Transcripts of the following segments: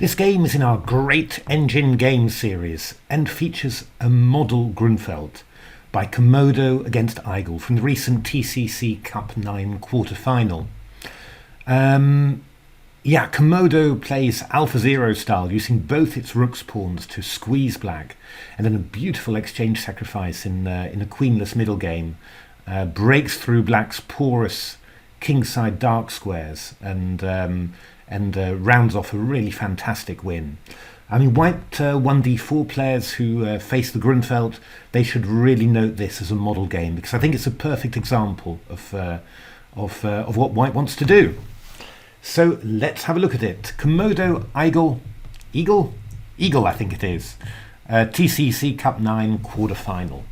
This game is in our Great Engine Games series and features a model Grunfeld by Komodo against Igel from the recent TCEC Cup 9 quarter-final. Komodo plays AlphaZero-style using both its rook's pawns to squeeze black, and then a beautiful exchange sacrifice in a queenless middle game breaks through black's porous kingside dark squares and rounds off a really fantastic win. I mean, white 1d4 players who face the Grunfeld, they should really note this as a model game, because I think it's a perfect example of what white wants to do. So let's have a look at it. Komodo-Igel, Eagle, I think it is. TCEC Cup 9 quarter-final.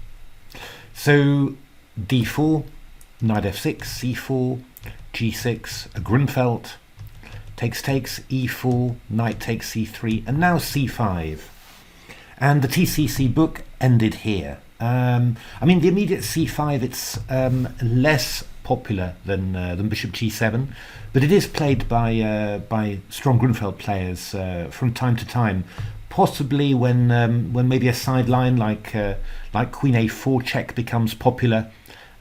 So d4, knight f6, c4, g6, a Grunfeld, takes, e4, knight takes c3, and now c5. And the TCEC book ended here. I mean, the immediate c5, it's less popular than bishop g7, but it is played by strong Grunfeld players from time to time. Possibly when maybe a sideline like queen a4 check becomes popular,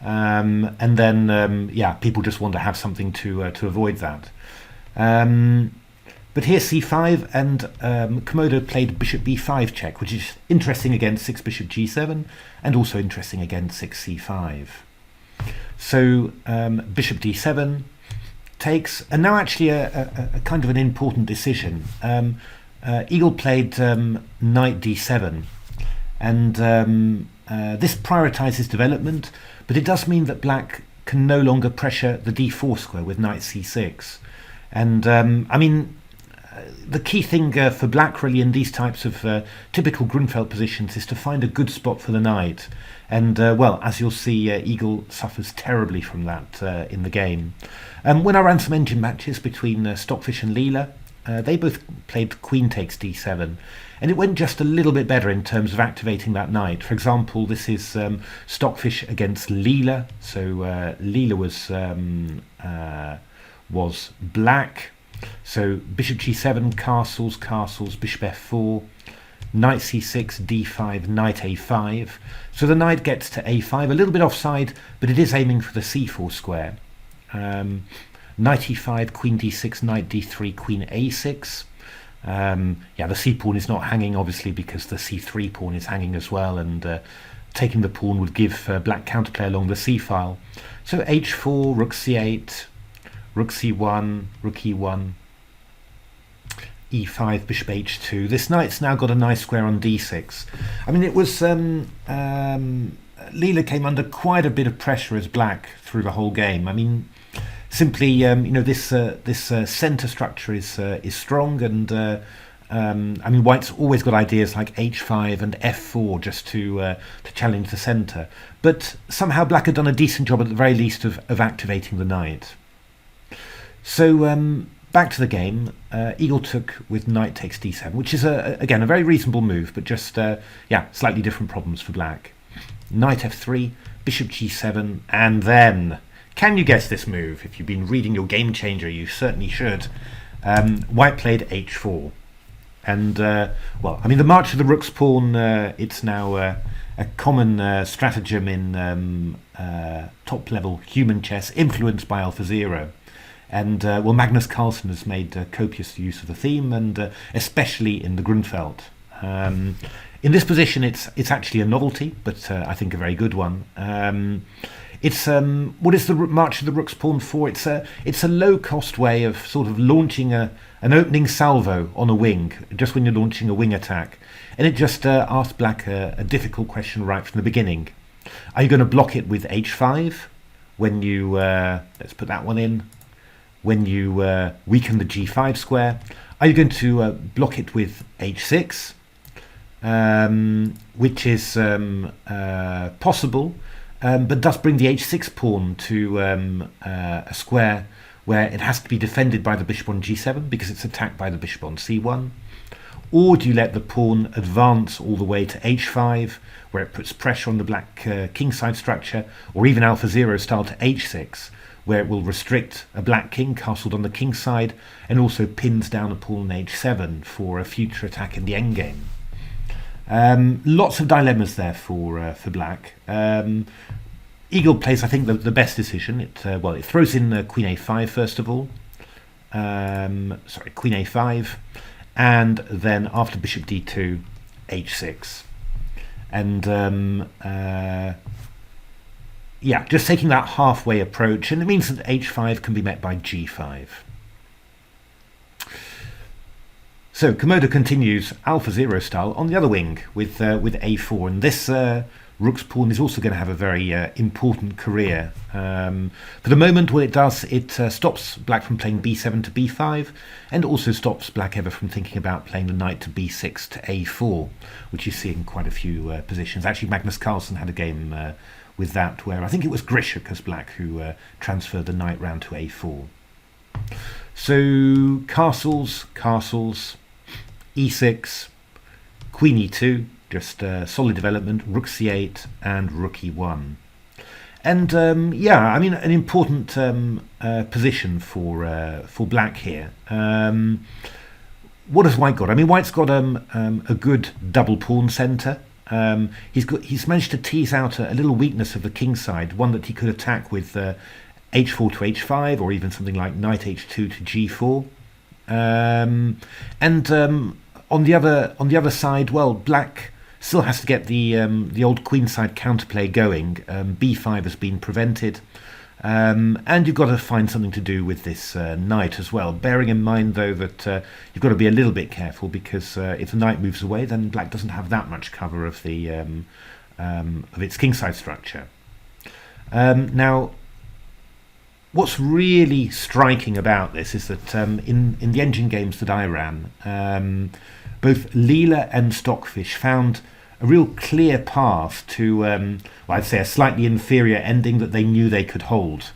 and then people just want to have something to avoid that. But here c5, and Komodo played bishop b5 check, which is interesting against 6 bishop g7 and also interesting against 6 c5. So bishop d7 takes, and now actually a kind of an important decision. Eagle played knight d7, and this prioritizes development, but it does mean that black can no longer pressure the d4 square with knight c6. And I mean, the key thing for black really in these types of typical Grunfeld positions is to find a good spot for the knight. And well, as you'll see, Eagle suffers terribly from that in the game. When I ran some engine matches between Stockfish and Leela, they both played queen takes d7, and it went just a little bit better in terms of activating that knight. For example, this is Stockfish against Leela. So Leela was black. So bishop g7, castles, bishop f4, knight c6, d5, knight a5. So the knight gets to a5, a little bit offside, but it is aiming for the c4 square. Knight e5, queen d6, knight d3, queen a6. The c pawn is not hanging, obviously, because the c3 pawn is hanging as well, and taking the pawn would give black counterplay along the c file. So h4, rook c8, rook c1, rook e1, e5, bishop h2. This knight's now got a nice square on d6. I mean, it was Leela came under quite a bit of pressure as black through the whole game. I mean, simply this center structure is strong, and I mean, white's always got ideas like h5 and f4 just to challenge the center, but somehow black had done a decent job at the very least of activating the knight. So back to the game. Eagle took with knight takes d7, which is again a very reasonable move, but just slightly different problems for black. Knight f3, bishop g7, and then, can you guess this move? If you've been reading your Game Changer, you certainly should. White played h4, and well, I mean, the march of the rook's pawn, it's now a common stratagem in top level human chess, influenced by AlphaZero. And well, Magnus Carlsen has made copious use of the theme, and especially in the Grunfeld. In this position, it's actually a novelty, but I think a very good one. It's what is the march of the rook's pawn for? It's a low-cost way of sort of launching an opening salvo on a wing, just when you're launching a wing attack, and it just asks black a difficult question right from the beginning. Are you going to block it with h5 when you let's put that one in? When you weaken the g5 square? Are you going to block it with h6, which is possible, but does bring the h6 pawn to a square where it has to be defended by the bishop on g7 because it's attacked by the bishop on c1? Or do you let the pawn advance all the way to h5, where it puts pressure on the black kingside structure, or even AlphaZero style to h6, where it will restrict a black king castled on the king side, and also pins down a pawn on h7 for a future attack in the endgame. Lots of dilemmas there for black. Eagle plays, I think, the best decision. It throws in queen a5 first of all. Queen a5, and then after bishop d2, h6, and just taking that halfway approach, and it means that h5 can be met by g5. So Komodo continues AlphaZero style on the other wing with a4, and this rook's pawn is also going to have a very important career. For the moment, what it does, it stops black from playing b7 to b5, and also stops black ever from thinking about playing the knight to b6 to a4, which you see in quite a few positions. Actually, Magnus Carlsen had a game with that, where I think it was Grishuk black who transferred the knight round to a4. So castles, e6, queen e2, just solid development, rook c8 and rook e1. And an important position for black here. What has white got? I mean, white's got a good double pawn centre. He's managed to tease out a little weakness of the king side, one that he could attack with h4 to h5, or even something like knight h2 to g4. On the other side, well, black still has to get the old queenside counterplay going. b5 has been prevented, and you've got to find something to do with this knight as well. Bearing in mind, though, that you've got to be a little bit careful, because if the knight moves away, then black doesn't have that much cover of the of its kingside structure. Now, what's really striking about this is that in the engine games that I ran, both Leela and Stockfish found a real clear path to, I'd say, a slightly inferior ending that they knew they could hold.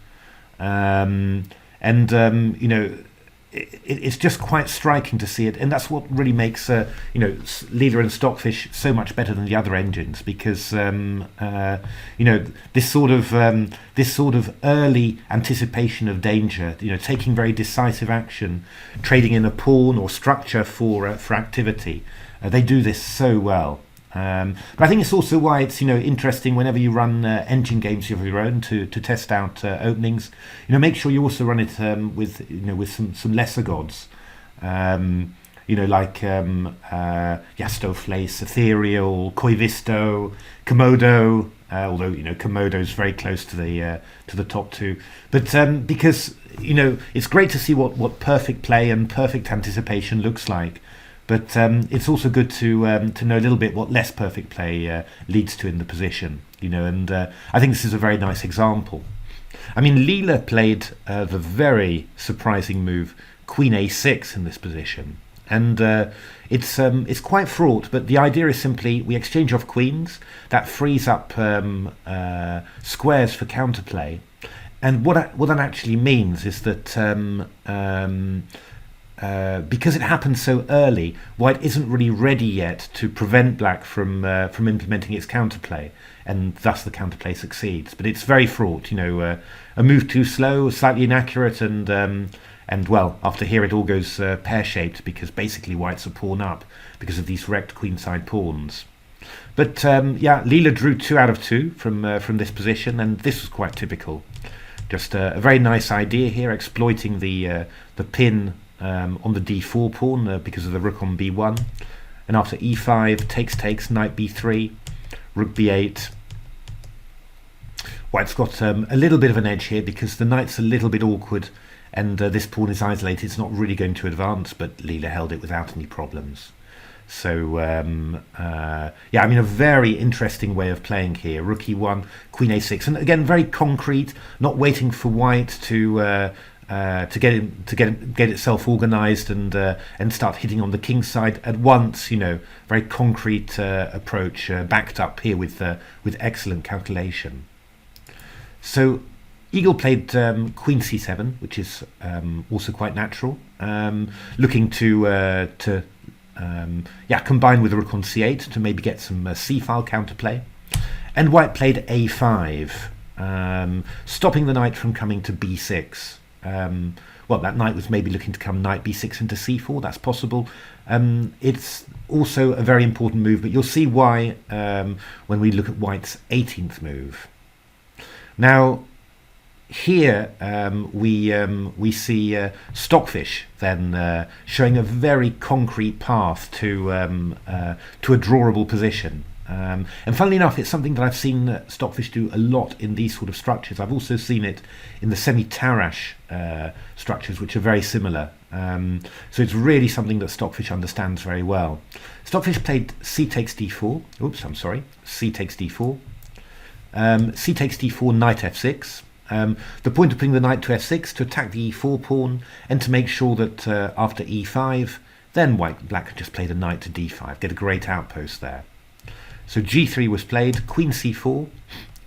It's just quite striking to see it, and that's what really makes Leela and Stockfish so much better than the other engines, because this sort of early anticipation of danger, taking very decisive action, trading in a pawn or structure for activity, they do this so well. But I think it's also why it's interesting whenever you run engine games of your own to test out openings. Make sure you also run it with some lesser gods, like Yasto Flace, Ethereal, Koivisto, Komodo. Although Komodo's very close to the top two, but because it's great to see what perfect play and perfect anticipation looks like. But it's also good to know a little bit what less perfect play leads to in the position, and I think this is a very nice example. I mean, Leela played the very surprising move Queen A6 in this position, and it's quite fraught. But the idea is simply we exchange off queens, that frees up squares for counterplay, and what that actually means is that because it happened so early, white isn't really ready yet to prevent black from implementing its counterplay, and thus the counterplay succeeds. But it's very fraught, a move too slow, slightly inaccurate, and well, after here it all goes pear-shaped, because basically white's a pawn up because of these wrecked queenside pawns. But Leela drew 2 out of 2 from this position, and this was quite typical. Just a very nice idea here, exploiting the pin on the d4 pawn because of the rook on b1, and after e5 takes knight b3, rook b8. White's got a little bit of an edge here because the knight's a little bit awkward, and this pawn is isolated. It's not really going to advance, but Leela held it without any problems. So a very interesting way of playing here. Rook e1, queen a6, and again very concrete, not waiting for white to get itself organised and start hitting on the king side at once. Very concrete approach, backed up here with excellent calculation. So Eagle played queen c7, which is also quite natural, looking to combine with the rook on c8 to maybe get some c-file counterplay. And white played a5. stopping the knight from coming to b6. Well, that knight was maybe looking to come knight b6 into c4. That's possible. It's also a very important move, but you'll see why when we look at white's 18th move. Now, here we see Stockfish then showing a very concrete path to a drawable position. And funnily enough, it's something that I've seen Stockfish do a lot in these sort of structures. I've also seen it in the semi-Tarrasch structures, which are very similar. So it's really something that Stockfish understands very well. Stockfish played c takes d4. Oops, I'm sorry. C takes d4. C takes d4, knight f6. The point of putting the knight to f6 to attack the e4 pawn and to make sure that after e5, then black can just play the knight to d5, get a great outpost there. So g3 was played, queen c4,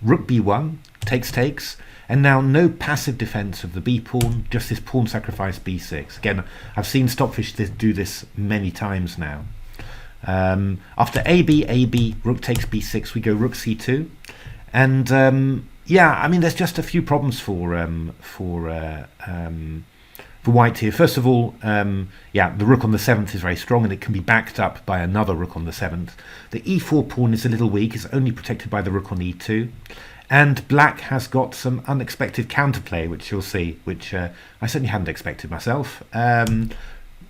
rook b1, takes, and now no passive defense of the b pawn, just this pawn sacrifice b6. Again, I've seen Stockfish do this many times now. After AB, rook takes b6, we go rook c2, and yeah, I mean, there's just a few problems for white here. First of all, yeah, the rook on the 7th is very strong, and it can be backed up by another rook on the 7th. The e4 pawn is a little weak; it's only protected by the rook on e2, and black has got some unexpected counterplay, which you'll see, which I certainly hadn't expected myself.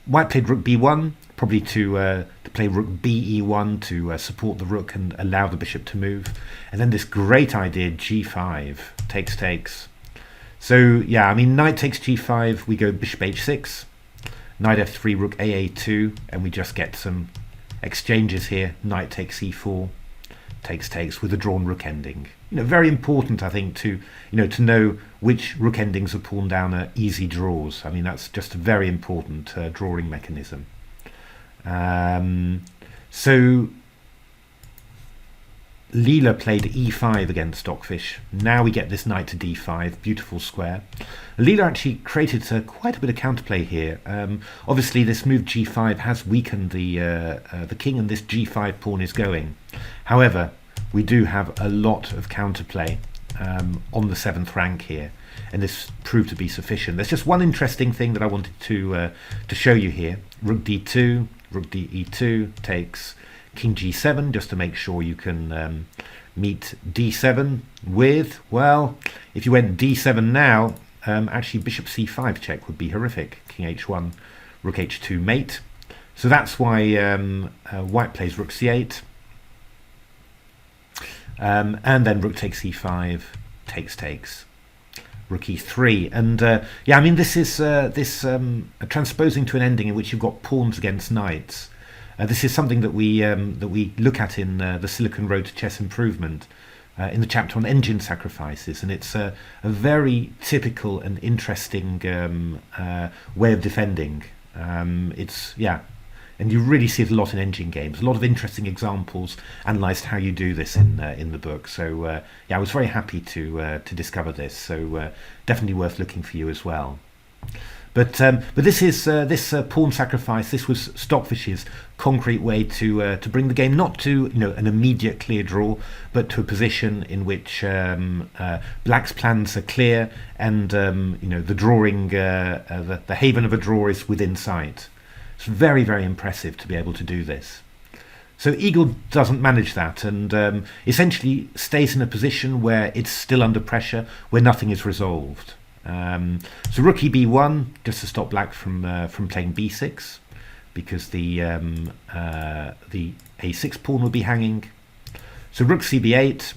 White played rook b1, probably to play rook be1 to support the rook and allow the bishop to move. And then this great idea, g5, takes. So, yeah, I mean, knight takes g5, we go bishop h6, knight f3, rook aa2, and we just get some exchanges here. Knight takes e4, takes, with a drawn rook ending. You know, very important, I think, to know which rook endings are pawned down are easy draws. I mean, that's just a very important drawing mechanism. So Leela played e5 against Stockfish. Now we get this knight to d5, beautiful square. Leela actually created quite a bit of counterplay here. Obviously, this move g5 has weakened the king, and this g5 pawn is going. However, we do have a lot of counterplay on the 7th rank here, and this proved to be sufficient. There's just one interesting thing that I wanted to show you here. Rook d2, rook de2 takes, king g7, just to make sure you can meet d7 with, well, if you went d7 now, actually bishop c5 check would be horrific. King h1, rook h2 mate. So that's why white plays rook c8. And then rook takes e5, takes, rook e3, and yeah, I mean, this is transposing to an ending in which you've got pawns against knights. This is something that we look at in the Silicon Road to Chess Improvement in the chapter on engine sacrifices, and it's a very typical and interesting way of defending. It's, yeah. And you really see it a lot in engine games. A lot of interesting examples analysed how you do this in the book. So yeah, I was very happy to discover this. So definitely worth looking for you as well. But this is this pawn sacrifice. This was Stockfish's concrete way to bring the game not to an immediate clear draw, but to a position in which black's plans are clear, and the drawing, the haven of a draw is within sight. It's very, very impressive to be able to do this. So Eagle doesn't manage that, and essentially stays in a position where it's still under pressure, where nothing is resolved. So rook b1, just to stop black from playing b6, because the a6 pawn will be hanging. So rook cb8,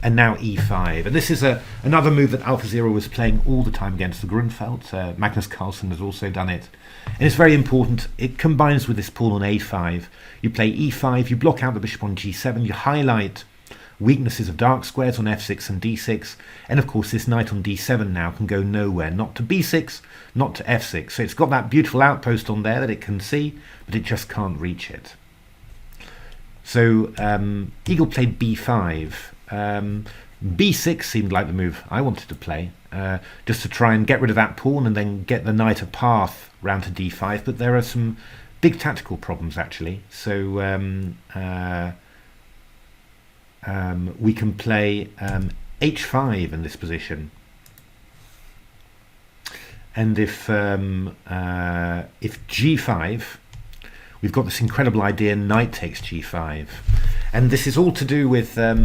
and now e5. And this is another move that AlphaZero was playing all the time against the Grunfeld. Magnus Carlsen has also done it. And it's very important. It combines with this pawn on a5. You play e5, you block out the bishop on g7, you highlight weaknesses of dark squares on f6 and d6. And of course, this knight on d7 now can go nowhere. Not to b6, not to f6. So it's got that beautiful outpost on there that it can see, but it just can't reach it. So Eagle played b5. b6 seemed like the move I wanted to play, just to try and get rid of that pawn and then get the knight a path round to d5, but there are some big tactical problems actually. So we can play h5 in this position. And if g5, we've got this incredible idea, knight takes g5. And this is all to do with, I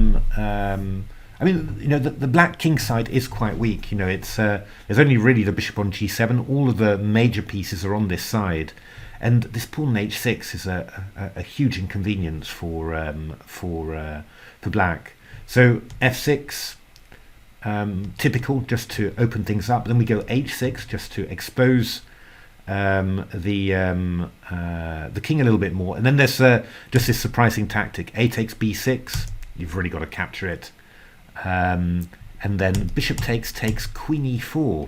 mean, you know, the black kingside is quite weak. You know, it's there's only really the bishop on g7. All of the major pieces are on this side. And this pawn on h6 is a huge inconvenience for black. So f6, typical, just to open things up. Then we go h6 just to expose the king a little bit more. And then there's just this surprising tactic: a takes b6. You've really got to capture it. And then bishop takes queen e4.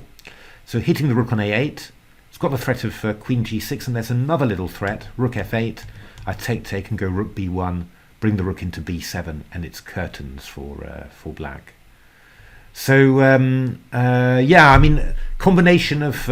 So hitting the rook on a8. It's got the threat of queen g6, and there's another little threat, rook f8. I take and go rook b1, bring the rook into b7, and it's curtains for black. So yeah, I mean, combination of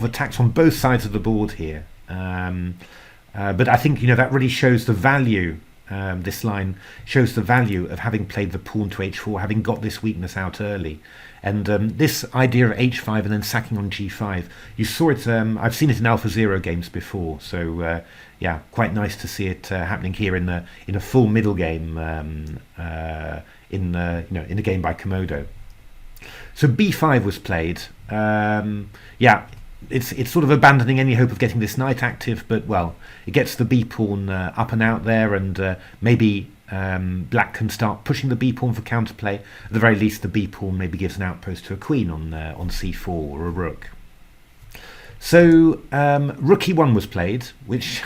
attacks on both sides of the board here. But I think, you know, that really shows the value. This line shows the value of having played the pawn to h4, having got this weakness out early. And this idea of h5 and then sacking on g5, you saw it, I've seen it in AlphaZero games before, so yeah, quite nice to see it happening here in a full middle game, you know, in a game by Komodo. So b5 was played. Yeah, it's sort of abandoning any hope of getting this knight active, but well, it gets the b pawn up and out there, and maybe black can start pushing the b pawn for counterplay. At the very least, the b pawn maybe gives an outpost to a queen on c4 or a rook. So rook e1 was played, which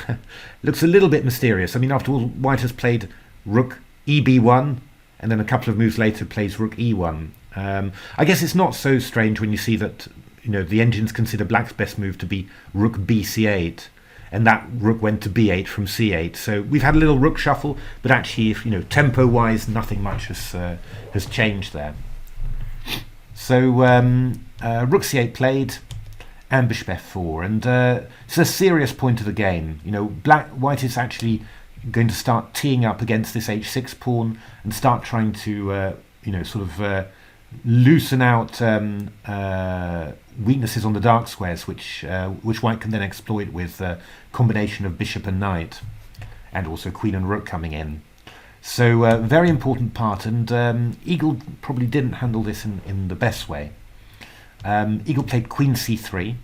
looks a little bit mysterious. I mean, after all, white has played rook eb1, and then a couple of moves later plays rook e1. I guess it's not so strange when you see that, you know, the engines consider black's best move to be rook bc8, and that rook went to b8 from c8. So we've had a little rook shuffle, but actually, if you know, tempo-wise, nothing much has changed there. So rook c8 played, and bishop f4, and it's a serious point of the game. You know, white is actually going to start teeing up against this h6 pawn and start trying to, you know, sort of loosen out weaknesses on the dark squares, which white can then exploit with a combination of bishop and knight, and also queen and rook coming in. So very important part, and Eagle probably didn't handle this in the best way. Eagle played queen c3.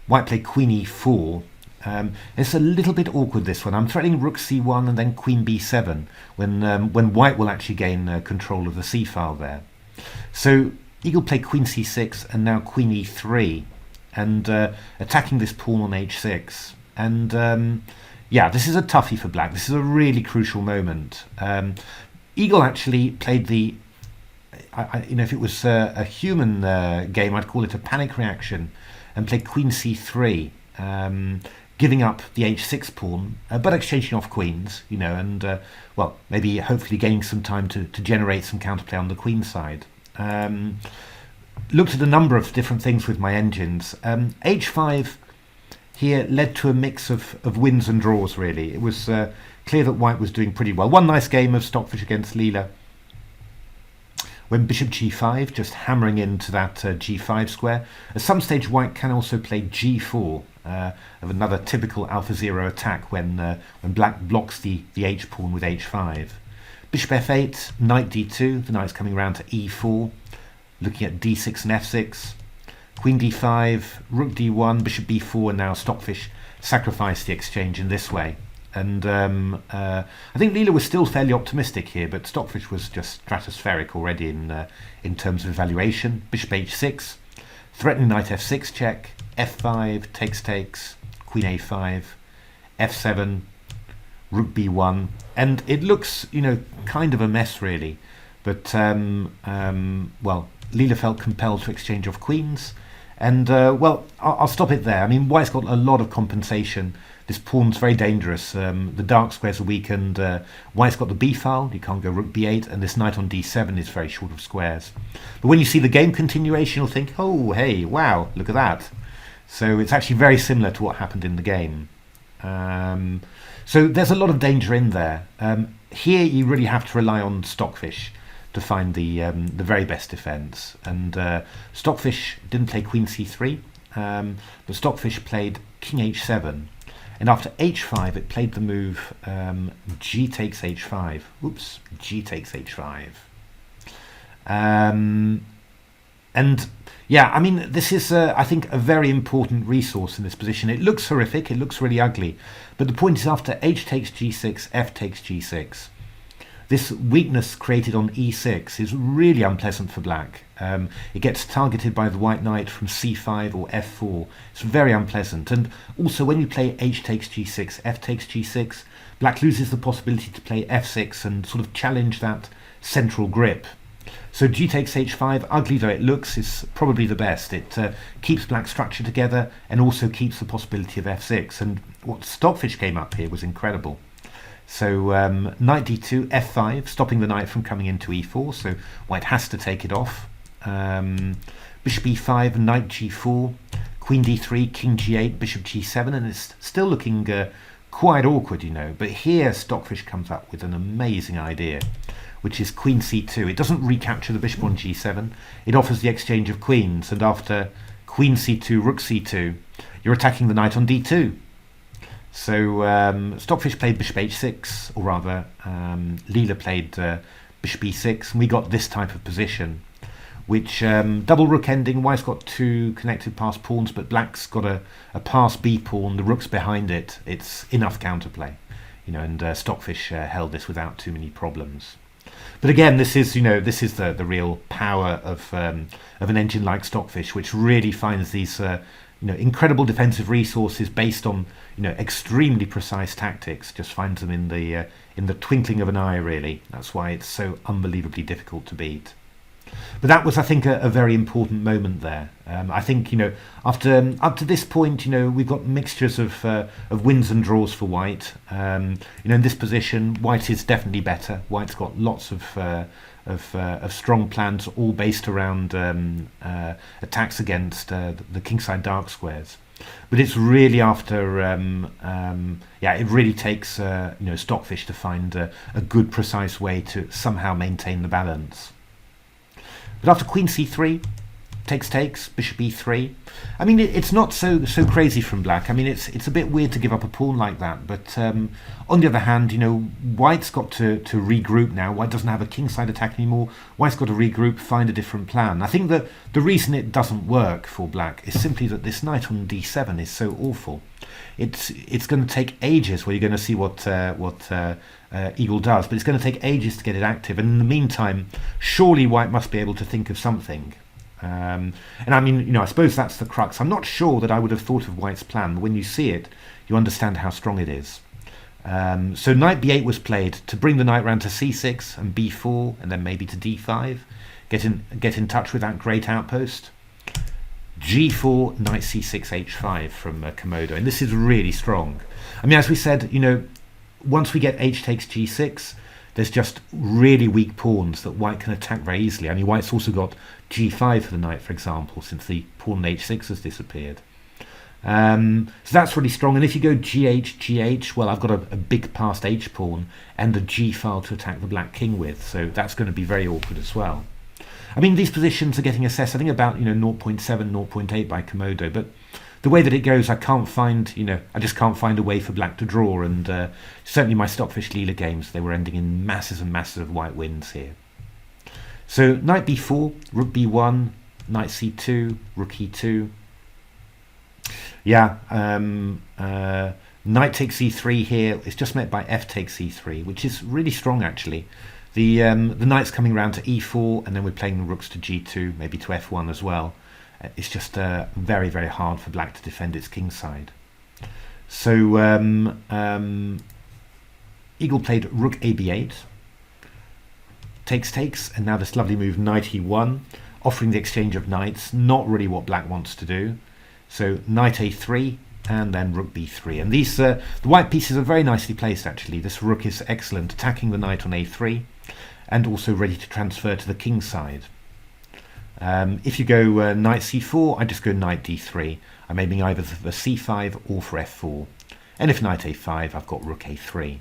White played queen e4. It's a little bit awkward, this one. I'm threatening rook c1 and then queen b7 when white will actually gain control of the c file there. So Eagle played queen c6 and now queen e3, and attacking this pawn on h6. And yeah, this is a toughie for black. This is a really crucial moment. Eagle actually played the, you know, if it was a human game, I'd call it a panic reaction, and played queen c3. Giving up the h6 pawn, but exchanging off queens, you know, and well, maybe hopefully gaining some time to generate some counterplay on the queen side. Looked at a number of different things with my engines. h5 here led to a mix of wins and draws, really. It was clear that white was doing pretty well. One nice game of Stockfish against Leela, when bishop g5, just hammering into that g5 square. At some stage, white can also play g4, of another typical AlphaZero attack when black blocks the h pawn with h5. Bishop f8, knight d2, the knight's coming around to e4, looking at d6 and f6. Queen d5, rook d1, bishop b4, and now Stockfish sacrificed the exchange in this way. And I think Leela was still fairly optimistic here, but Stockfish was just stratospheric already in terms of evaluation. Bishop h6, threatening knight f6 check, f5, takes, queen a5, f7, rook b1, and it looks, you know, kind of a mess really. But well, Leela felt compelled to exchange off queens, and well, I'll stop it there. I mean, white's got a lot of compensation. This pawn's very dangerous. The dark squares are weakened. White's got the b file. You can't go rook b8, and this knight on d7 is very short of squares. But when you see the game continuation, you'll think, oh, hey, wow, look at that. So it's actually very similar to what happened in the game. So there's a lot of danger in there. Here you really have to rely on Stockfish to find the very best defence. And Stockfish didn't play Queen C3, but Stockfish played King H7. And after H5, it played the move G takes H5. Oops, G takes H5. And yeah, I mean, this is, I think, a very important resource in this position. It looks horrific, it looks really ugly. But the point is, after H takes G6, F takes G6, this weakness created on E6 is really unpleasant for black. It gets targeted by the white knight from C5 or F4. It's very unpleasant. And also, when you play H takes G6, F takes G6, black loses the possibility to play F6 and sort of challenge that central grip. So G takes H5, ugly though it looks, is probably the best. It keeps black structure together and also keeps the possibility of F6. And what Stockfish came up here was incredible. So knight D2, F5, stopping the knight from coming into E4, so white has to take it off. Bishop E5, knight G4, Queen D3, King G8, Bishop G7, and it's still looking quite awkward, you know. But here Stockfish comes up with an amazing idea, which is Queen C2. It doesn't recapture the bishop on G7, it offers the exchange of queens, and after Queen C2, Rook C2, you're attacking the knight on D2. So Stockfish played Bishop H6, or rather Leela played Bishop E6, and we got this type of position, which double rook ending. White's got two connected pass pawns, but black's got a pass B pawn, the rook's behind it. It's enough counterplay, you know, and Stockfish held this without too many problems. But again, this is, you know, this is the real power of an engine like Stockfish, which really finds these you know, incredible defensive resources based on, you know, extremely precise tactics. Just finds them in the twinkling of an eye, really. That's why it's so unbelievably difficult to beat. But that was, I think, a very important moment there. I think, you know, after up to this point, you know, we've got mixtures of wins and draws for white. You know, in this position, white is definitely better. White's got lots of strong plans, all based around attacks against the kingside dark squares. But it's really after, yeah, it really takes you know, Stockfish to find a good, precise way to somehow maintain the balance. But after Queen C3, takes, Bishop E3. I mean, it's not so crazy from black. I mean, it's a bit weird to give up a pawn like that. But on the other hand, you know, white's got to regroup now. White doesn't have a kingside attack anymore. White's got to regroup, find a different plan. I think that the reason it doesn't work for black is simply that this knight on D7 is so awful. It's going to take ages. Well, you're going to see what Eagle does, but it's going to take ages to get it active. And in the meantime, surely white must be able to think of something. And I mean, you know, I suppose that's the crux. I'm not sure that I would have thought of white's plan. When you see it, you understand how strong it is. So knight B8 was played to bring the knight round to C6 and B4, and then maybe to D5. Get in touch with that great outpost. G4, knight C6, H5 from Komodo, and this is really strong. I mean, as we said, you know, once we get H takes G6, there's just really weak pawns that white can attack very easily. I mean, white's also got G5 for the knight, for example, since the pawn on H6 has disappeared. So that's really strong. And if you go GH, GH, well, I've got a big passed H pawn and a G file to attack the black king with, so that's going to be very awkward as well. I mean, these positions are getting assessed, I think, about, you know, 0.7, 0.8 by Komodo, but the way that it goes, I can't find, you know, I just can't find a way for black to draw, and certainly my Stockfish Leela games, they were ending in masses and masses of white wins here. So knight B4, rook B1, knight C2, rook E2. Yeah, knight takes E3 here. It's just met by F takes E3, which is really strong, actually. The knight's coming around to E4, and then we're playing the rooks to G2, maybe to F1 as well. It's just very, very hard for black to defend its kingside. So Eagle played rook AB8, takes, and now this lovely move knight E1, offering the exchange of knights. Not really what black wants to do. So knight A3, and then rook B3. And these the white pieces are very nicely placed, actually. This rook is excellent, attacking the knight on A3, and also ready to transfer to the king side. If you go knight C4, I just go knight D3. I'm aiming either for C5 or for F4. And if knight a5, I've got rook a3.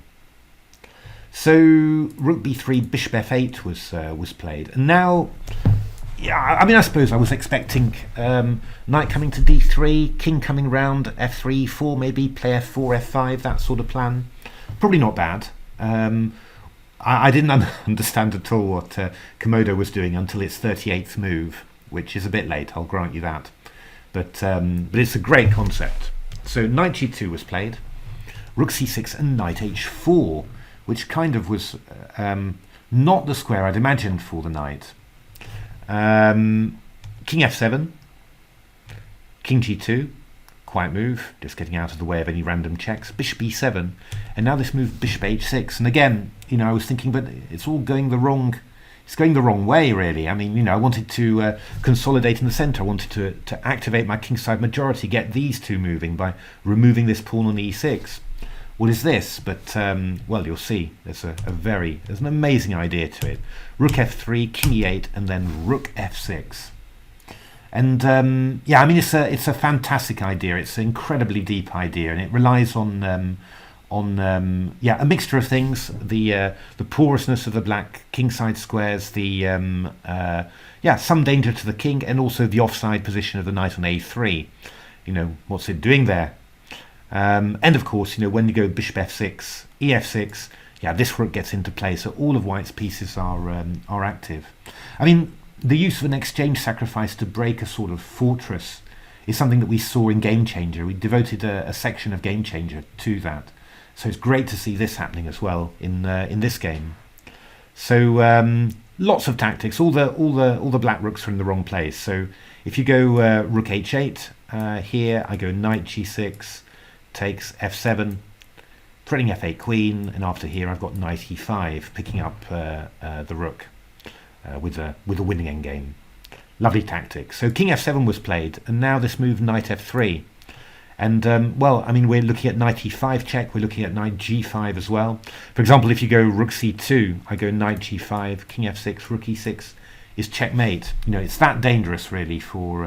So rook b3, bishop f8 was played. And now, yeah, I mean, I suppose I was expecting knight coming to d3, king coming round, f3, e4, maybe play f4, f5, that sort of plan. Probably not bad. I didn't understand at all what Komodo was doing until its 38th move, which is a bit late, I'll grant you that. But it's a great concept. So knight g2 was played, rook c6 and knight h4, which kind of was not the square I'd imagined for the knight. King f7, king g2, quiet move, just getting out of the way of any random checks, bishop e7, and now this move bishop h6. And again, you know, I was thinking, but it's all going the wrong. It's going the wrong way, really. I mean, you know, I wanted to consolidate in the center. I wanted to activate my kingside majority, get these two moving by removing this pawn on e6. What is this? But well, you'll see. There's an amazing idea to it. Rook f3, king e8, and then rook f6. And yeah, I mean, it's a fantastic idea. It's an incredibly deep idea, and it relies on yeah, a mixture of things: the porousness of the black kingside squares, yeah, some danger to the king, and also the offside position of the knight on a3. You know, what's it doing there? And of course, you know, when you go bishop f6, ef6, yeah, this rook gets into play, so all of white's pieces are active. I mean, the use of an exchange sacrifice to break a sort of fortress is something that we saw in Game Changer. We devoted a section of Game Changer to that. So it's great to see this happening as well in this game. So lots of tactics. All the black rooks are in the wrong place. So if you go rook h8 here, I go knight g6, takes f7, threatening f8 queen, and after here I've got knight e5, picking up the rook with a winning endgame. Lovely tactic. So king f7 was played, and now this move knight f3. And well, I mean, we're looking at knight e5 check, we're looking at knight g5 as well. For example, if you go rook c2, I go knight g5, king f6, rook e6 is checkmate. You know, it's that dangerous really for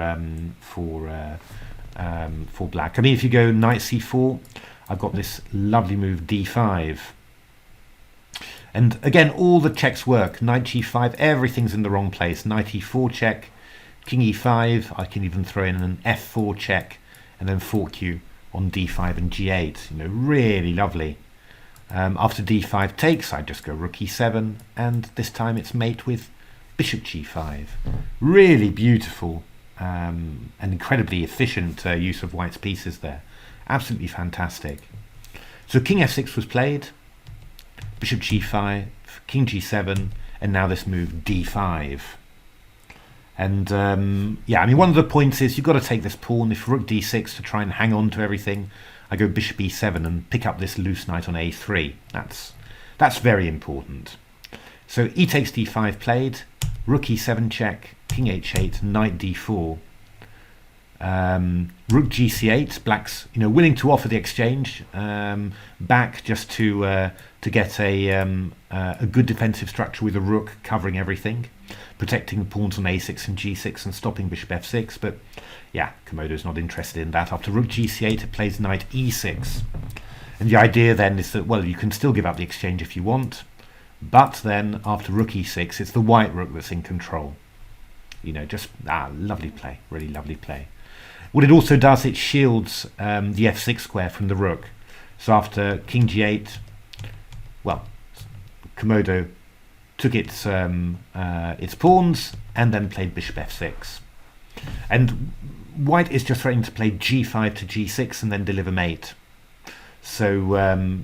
black. I mean, if you go knight c4, I've got this lovely move d5. And again, all the checks work. Knight g5, everything's in the wrong place. Knight e4 check, king e5, I can even throw in an f4 check, and then fork you on d5 and g8. You know, really lovely. After d5 takes, I just go rook e7, and this time it's mate with bishop g5. Really beautiful and incredibly efficient use of white's pieces there. Absolutely fantastic. So king f6 was played, bishop g5, king g7, and now this move d5. And yeah, I mean, one of the points is you've got to take this pawn. If rook d6 to try and hang on to everything, I go bishop e7 and pick up this loose knight on a3. That's very important. So e takes d5 played, rook e7 check, king h8, knight d4, rook gc8. Black's, you know, willing to offer the exchange back just to get a good defensive structure with a rook covering everything, protecting the pawns on a6 and g6 and stopping bishop f6. But yeah, Komodo's not interested in that. After rook gc8, it plays knight e6, and the idea then is that, well, you can still give up the exchange if you want, but then after rook e6, it's the white rook that's in control. You know, just lovely play, really lovely play. What it also does, it shields the f6 square from the rook. So after king g8, well, Komodo took its pawns and then played bishop f6. And white is just threatening to play g5 to g6 and then deliver mate. So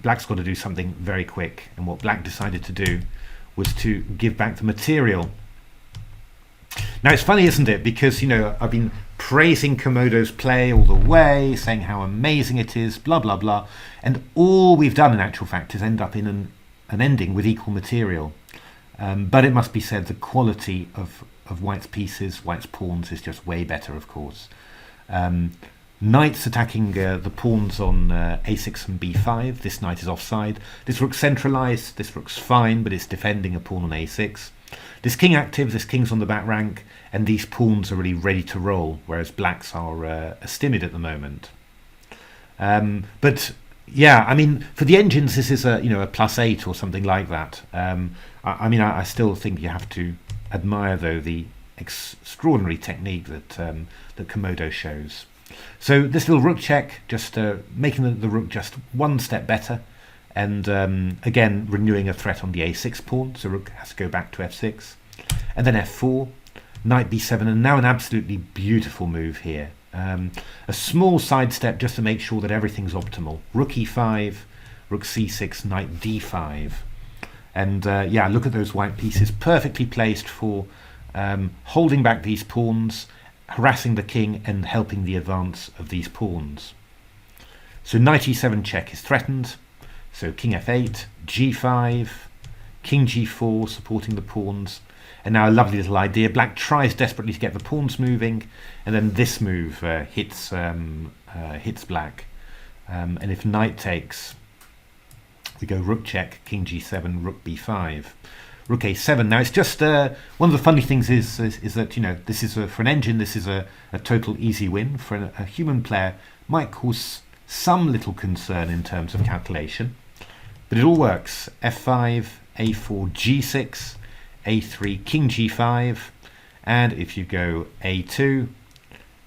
black's got to do something very quick. And what black decided to do was to give back the material. Now it's funny, isn't it? Because, you know, I've been praising Komodo's play all the way, saying how amazing it is, blah, blah, blah. And all we've done in actual fact is end up in an ending with equal material. But it must be said, the quality of white's pieces, white's pawns, is just way better, of course. Knight's attacking the pawns on a6 and b5. This knight is offside. This rook's centralized. This rook's fine, but it's defending a pawn on a6. This king active, this king's on the back rank, and these pawns are really ready to roll, whereas blacks are stymied at the moment. But Yeah, I mean, for the engines, this is a a +8 or something like that. I mean, I still think you have to admire, though, the extraordinary technique that that Komodo shows. So this little rook check, just making the rook just one step better, and again renewing a threat on the a6 pawn. So rook has to go back to f6, and then f4, knight b7, and now an absolutely beautiful move here. A small sidestep just to make sure that everything's optimal. Rook e5, rook c6, knight d5, and yeah, look at those white pieces, perfectly placed for holding back these pawns, harassing the king, and helping the advance of these pawns. So knight e7 check is threatened. So king f8, g5, king g4, supporting the pawns. And now a lovely little idea. Black tries desperately to get the pawns moving, and then this move hits black. And if knight takes, we go rook check, king g7, rook b5, rook a7. Now it's just one of the funny things is that this is for an engine. This is a total easy win. For a human player, might cause some little concern in terms of calculation, but it all works. f5, a4, g6. a3, king g5, and if you go a2,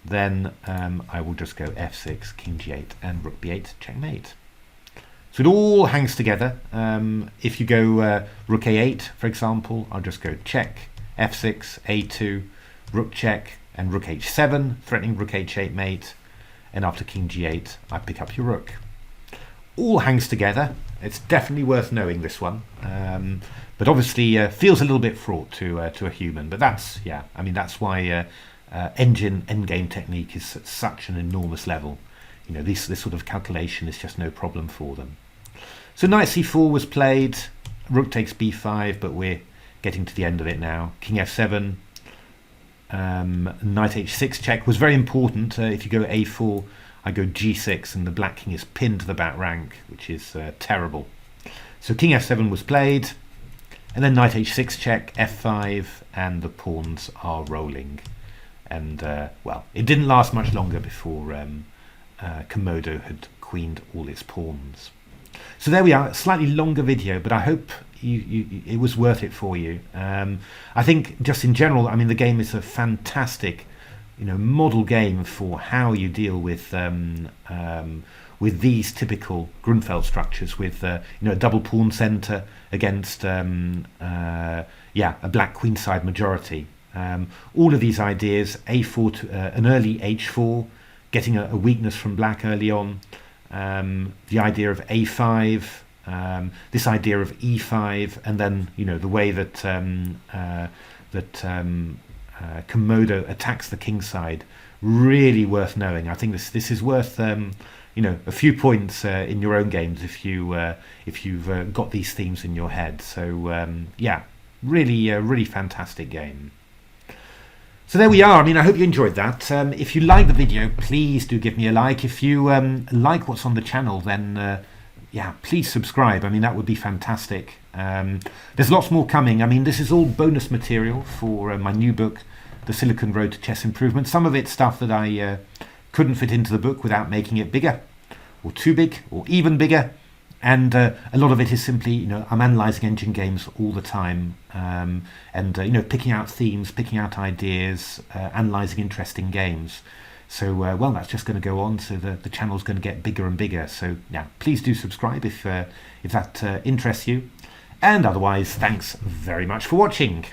then I will just go f6, king g8, and rook b8, checkmate. So it all hangs together. If you go rook a8, for example, I'll just go check, f6, a2, rook check, and rook h7, threatening rook h8 mate, and after king g8, I pick up your rook. All hangs together. It's definitely worth knowing, this one. But obviously feels a little bit fraught to a human. But that's, yeah, I mean, that's why engine endgame technique is at such an enormous level. This sort of calculation is just no problem for them. So knight c4 was played, rook takes b5, but we're getting to the end of it now. King f7, knight h6 check was very important. If you go a4, I go g6, and the black king is pinned to the back rank, which is terrible. So king f7 was played, and then knight h6 check, f5, and the pawns are rolling. And well, it didn't last much longer before Komodo had queened all its pawns. So there we are, a slightly longer video, but I hope it was worth it for you. I think just in general, I mean, the game is a fantastic model game for how you deal with these typical Grunfeld structures, with a double pawn center against yeah, a black queenside majority. All of these ideas, a4 to an early h4, getting a weakness from black early on. The idea of a5, this idea of e5, and then the way that Komodo attacks the kingside, really worth knowing. I think this is worth a few points in your own games if you've got these themes in your head. So yeah, really fantastic game. So there we are. I mean, I hope you enjoyed that. If you like the video, please do give me a like. If you like what's on the channel, then yeah, please subscribe. I mean, that would be fantastic. There's lots more coming. I mean, this is all bonus material for my new book, The Silicon Road to Chess Improvement. Some of it's stuff that I couldn't fit into the book without making it bigger, or too big, or even bigger. And a lot of it is simply, I'm analysing engine games all the time, and picking out themes, picking out ideas, analysing interesting games. So well, that's just going to go on. So the channel's going to get bigger and bigger. So yeah, please do subscribe if that interests you. And otherwise, thanks very much for watching.